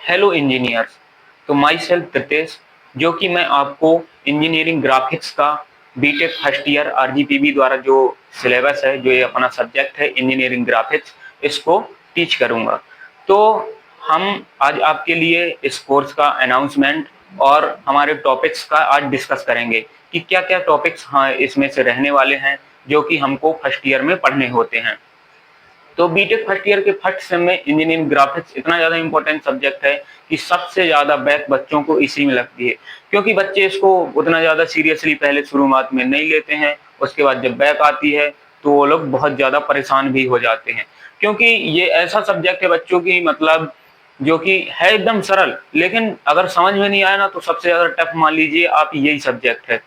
Hello engineers. तो my self Pritesh, जो कि मैं आपको इंजीनियरिंग ग्राफिक्स का बीटेक फर्स्ट ईयर आरजीपीवी द्वारा जो सिलेबस है, जो ये अपना सब्जेक्ट है इंजीनियरिंग ग्राफिक्स, इसको टीच करूंगा। तो हम आज आपके लिए इस कोर्स का अनाउंसमेंट और हमारे टॉपिक्स का आज डिस्कस करेंगे कि क्या क्या टॉपिक्स हाँ इसमें से रहने वाले हैं जो कि हमको फर्स्ट ईयर में पढ़ने होते हैं। तो बीटेक फर्स्ट ईयर के फर्स्ट सेम में इंजीनियरिंग ग्राफिक्स इतना ज्यादा इंपॉर्टेंट सब्जेक्ट है कि सबसे ज्यादा बैक बच्चों को इसी में लगती है, क्योंकि बच्चे इसको उतना ज्यादा सीरियसली पहले शुरुआत में नहीं लेते हैं। उसके बाद जब बैक आती है तो वो लोग बहुत ज्यादा परेशान भी हो जाते हैं, क्योंकि ये ऐसा सब्जेक्ट है बच्चों की मतलब जो कि है एकदम सरल, लेकिन अगर समझ में नहीं आया ना तो सबसे ज्यादा टफ मान लीजिए आप यही सब्जेक्ट है।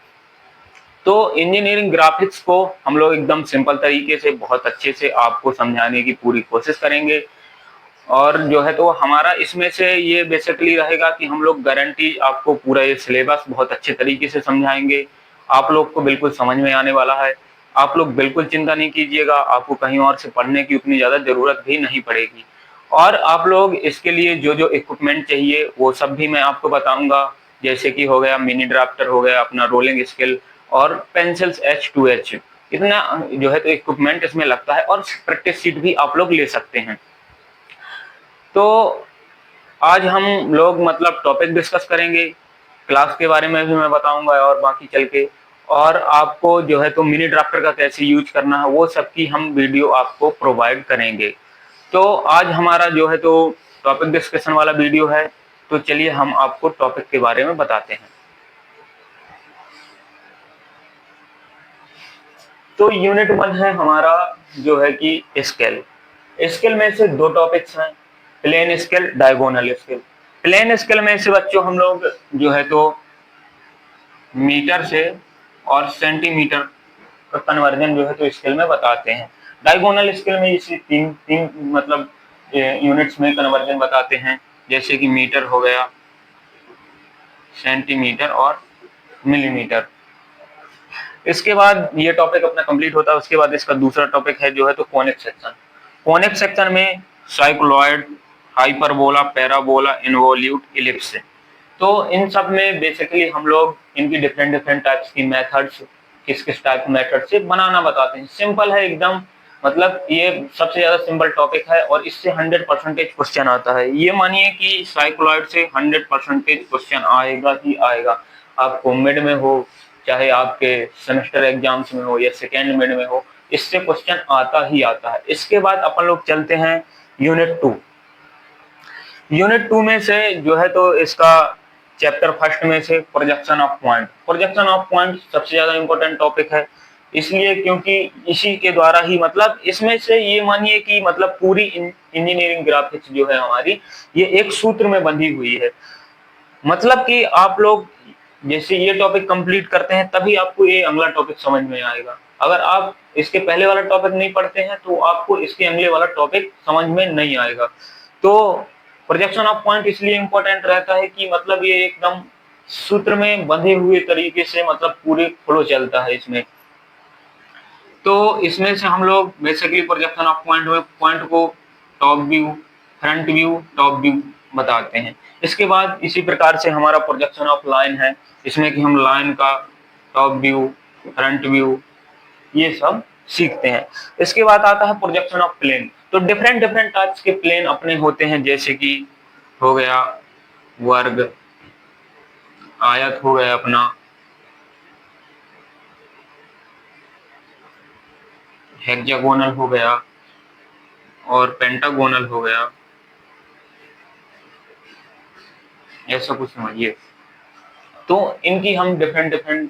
तो इंजीनियरिंग ग्राफिक्स को हम लोग एकदम सिंपल तरीके से बहुत अच्छे से आपको समझाने की पूरी कोशिश करेंगे। और जो है तो हमारा इसमें से ये बेसिकली रहेगा कि हम लोग गारंटी आपको पूरा ये सिलेबस बहुत अच्छे तरीके से समझाएंगे। आप लोग को बिल्कुल समझ में आने वाला है। आप लोग बिल्कुल चिंता नहीं कीजिएगा, आपको कहीं और से पढ़ने की उतनी ज्यादा जरूरत भी नहीं पड़ेगी। और आप लोग इसके लिए जो जो इक्विपमेंट चाहिए वो सब भी मैं आपको बताऊंगा, जैसे कि हो गया मिनी ड्राफ्टर, हो गया अपना रोलिंग स्केल और पेंसिल्स H2H। इतना जो है तो इक्विपमेंट इसमें लगता है, और प्रैक्टिस शीट भी आप लोग ले सकते हैं। तो आज हम लोग मतलब टॉपिक डिस्कस करेंगे, क्लास के बारे में भी मैं बताऊंगा और बाकी चल के, और आपको जो है तो मिनी ड्राफ्टर का कैसे यूज करना है वो सब की हम वीडियो आपको प्रोवाइड करेंगे। तो आज हमारा जो है तो टॉपिक डिस्कशन वाला वीडियो है। तो चलिए हम आपको टॉपिक के बारे में बताते हैं। तो यूनिट 1 है हमारा जो है कि स्केल। स्केल में से दो टॉपिक्स हैं, plane scale, diagonal scale. Plane scale में से बच्चों हम लोग जो है तो मीटर से और सेंटीमीटर का कन्वर्जन जो है तो स्केल में बताते हैं। डायगोनल स्केल में इसी तीन तीन मतलब यूनिट्स में कन्वर्जन बताते हैं, जैसे कि मीटर हो गया, सेंटीमीटर और मिलीमीटर। इसके बाद ये टॉपिक अपना कंप्लीट होता है। उसके बाद इसका दूसरा टॉपिक है जो है तो कोनिक सेक्शन। कोनिक सेक्शन में cycloid, hyperbola, parabola, involute, ellipse. तो इन सब में बेसिकली हम लोग इनकी डिफरेंट डिफरेंट टाइप्स की मेथड्स, किस किस टाइप मेथड से बनाना बताते हैं। सिंपल है एकदम, मतलब ये सबसे ज्यादा सिंपल टॉपिक है और इससे 100% क्वेश्चन आता है। ये मानिए कि साइक्लॉयड से 100% क्वेश्चन आएगा ही आएगा। आपको मिड में हो, चाहे आपके सेमेस्टर एग्जाम्स में हो या सेकेंड मिड में हो, इससे क्वेश्चन आता ही आता है। इसके बाद अपन लोग चलते हैं यूनिट 2। यूनिट 2 में से जो है तो इसका चैप्टर फर्स्ट में से projection of point. Projection of point सबसे ज्यादा इंपॉर्टेंट टॉपिक है, इसलिए क्योंकि इसी के द्वारा ही मतलब इसमें से ये मानिए कि मतलब पूरी इंजीनियरिंग ग्राफिक्स जो है हमारी, ये एक सूत्र में बंधी हुई है। मतलब कि आप लोग जैसे ये टॉपिक कंप्लीट करते हैं तभी आपको ये अगला टॉपिक समझ में आएगा। अगर आप इसके पहले वाला टॉपिक नहीं पढ़ते हैं तो आपको इसके अगले वाला टॉपिक समझ में नहीं आएगा। तो प्रोजेक्शन ऑफ पॉइंट इसलिए इंपॉर्टेंट रहता है कि मतलब ये एकदम सूत्र में बंधे हुए तरीके से मतलब पूरे फ्लो चलता है इसमें। तो इसमें से हम लोग बेसिकली प्रोजेक्शन ऑफ पॉइंट में पॉइंट को top view, front view, top view बताते हैं। इसके बाद इसी प्रकार से हमारा प्रोजेक्शन ऑफ लाइन है, इसमें कि हम लाइन का टॉप व्यू, फ्रंट व्यू ये सब सीखते हैं। इसके बाद आता है प्रोजेक्शन ऑफ प्लेन। तो डिफरेंट डिफरेंट टाइप्स के प्लेन अपने होते हैं, जैसे कि हो गया वर्ग, आयत हो गया अपना, हेक्सागोनल हो गया और पेंटागोनल हो गया, ऐसा कुछ समझिए। तो इनकी हम डिफरेंट डिफरेंट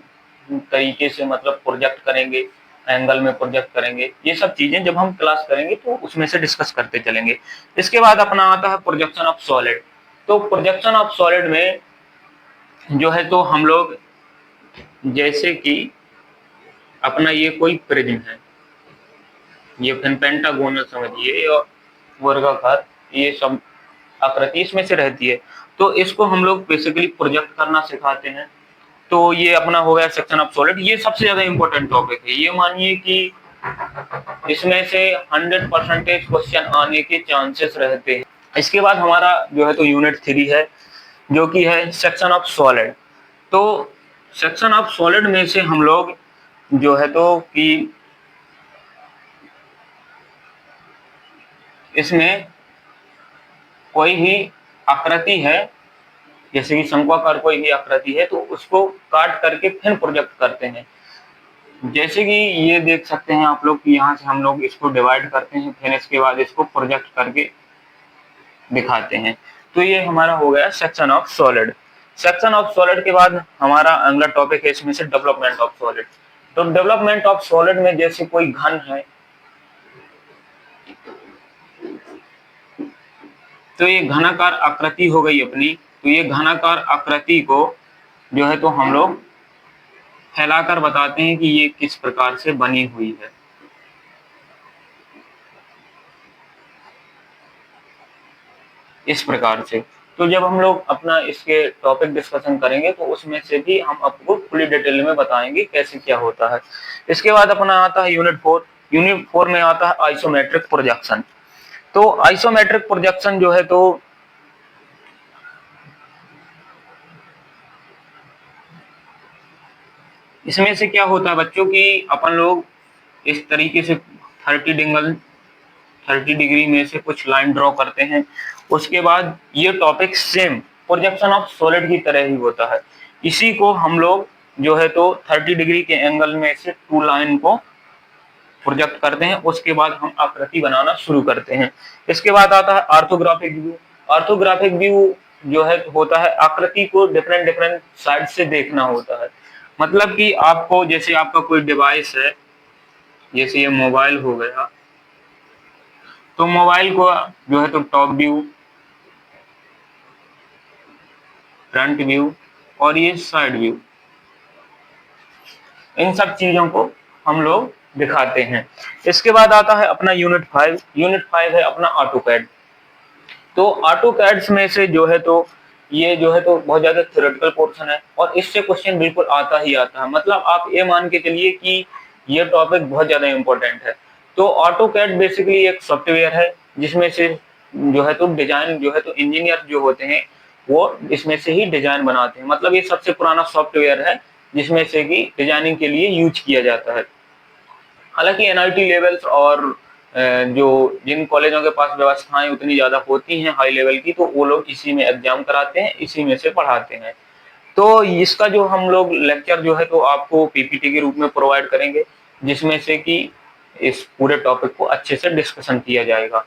तरीके से मतलब प्रोजेक्ट करेंगे, एंगल में प्रोजेक्ट करेंगे। ये सब चीजें जब हम क्लास करेंगे तो उसमें से डिस्कस करते चलेंगे। इसके बाद अपना आता है प्रोजेक्शन ऑफ सॉलिड। तो प्रोजेक्शन ऑफ सॉलिड में जो है तो हम लोग जैसे कि अपना ये कोई प्रिज्म है, ये पेंटागोनल समझिए और वर्गाकार, ये सब आकृति इसमें से रहती है। तो इसको हम लोग बेसिकली प्रोजेक्ट करना सिखाते हैं। तो ये अपना हो गया सेक्शन ऑफ सॉलिड। ये सबसे ज्यादा इंपॉर्टेंट टॉपिक है। ये मानिए कि इसमें से 100% क्वेश्चन आने के चांसेस रहते हैं। इसके बाद हमारा जो है तो यूनिट 3 है, जो कि है सेक्शन ऑफ सॉलिड। तो सेक्शन ऑफ सॉलिड में से हम लोग जो है तो कि इसमें कोई भी आकृति है, जैसे कि शंक्वाकार कोई भी आकृति है, तो उसको काट करके फिर प्रोजेक्ट करते हैं। जैसे कि ये देख सकते हैं आप लोग कि यहाँ से हम लोग इसको डिवाइड करते हैं, फिर इसके बाद इसको प्रोजेक्ट करके दिखाते हैं। तो ये हमारा हो गया section of solid. Section of solid के बाद हमारा अगला टॉपिक है इसमें से डेवलपमेंट ऑफ सॉलिड। तो डेवलपमेंट ऑफ सॉलिड में जैसे कोई घन है, तो ये घनाकार आकृति हो गई अपनी। तो ये घनाकार आकृति को जो है तो हम लोग फैलाकर बताते हैं कि ये किस प्रकार से बनी हुई है। इस प्रकार से। तो जब हम लोग अपना इसके टॉपिक डिस्कशन करेंगे तो उसमें से भी हम आपको पूरी डिटेल में बताएंगे कैसे क्या होता है। इसके बाद अपना आता है यूनिट 4। यूनिट 4 में आता है आइसोमेट्रिक प्रोजेक्शन। तो आइसोमेट्रिक प्रोजेक्शन जो है तो इसमें से क्या होता है बच्चों की अपन लोग इस तरीके से 30 डिग्री में से कुछ लाइन ड्रॉ करते हैं। उसके बाद ये topic same projection of solid की तरह ही होता है। इसी को हम लोग जो है तो 30 डिग्री के एंगल में से 2 लाइन को प्रोजेक्ट करते हैं। उसके बाद हम आकृति बनाना शुरू करते हैं। इसके बाद आता है ऑर्थोग्राफिक व्यू। ऑर्थोग्राफिक व्यू जो है होता है आकृति को डिफरेंट साइड से देखना होता है। मतलब कि आपको जैसे आपका कोई डिवाइस है, जैसे ये मोबाइल हो गया, तो मोबाइल को जो है तो टॉप व्यू, फ्रंट व्यू और ये साइड व्यू, इन सब चीजों को हम लोग दिखाते हैं। इसके बाद आता है अपना यूनिट 5। यूनिट 5 है अपना ऑटोकैड। तो ऑटोकैड्स में से जो है तो ये जो है तो बहुत ज्यादा थ्योरेटिकल पोर्शन है और इससे क्वेश्चन बिल्कुल आता ही आता है। मतलब आप ये मान के चलिए कि ये टॉपिक बहुत ज्यादा इंपॉर्टेंट है। तो ऑटोकैड बेसिकली एक सॉफ्टवेयर है जिसमें से जो है तो डिजाइन जो है तो इंजीनियर जो होते हैं वो इसमें से ही डिजाइन बनाते हैं। मतलब ये सबसे पुराना सॉफ्टवेयर है जिसमें से कि डिजाइनिंग के लिए यूज किया जाता है। हालांकि एनआईटी लेवल्स और जो जिन कॉलेजों के पास व्यवस्थाएं उतनी ज्यादा होती हैं हाई लेवल की, तो वो लोग इसी में एग्जाम कराते हैं, इसी में से पढ़ाते हैं। तो इसका जो हम लोग लेक्चर जो है तो आपको पीपीटी के रूप में प्रोवाइड करेंगे, जिसमें से कि इस पूरे टॉपिक को अच्छे से डिस्कशन किया जाएगा।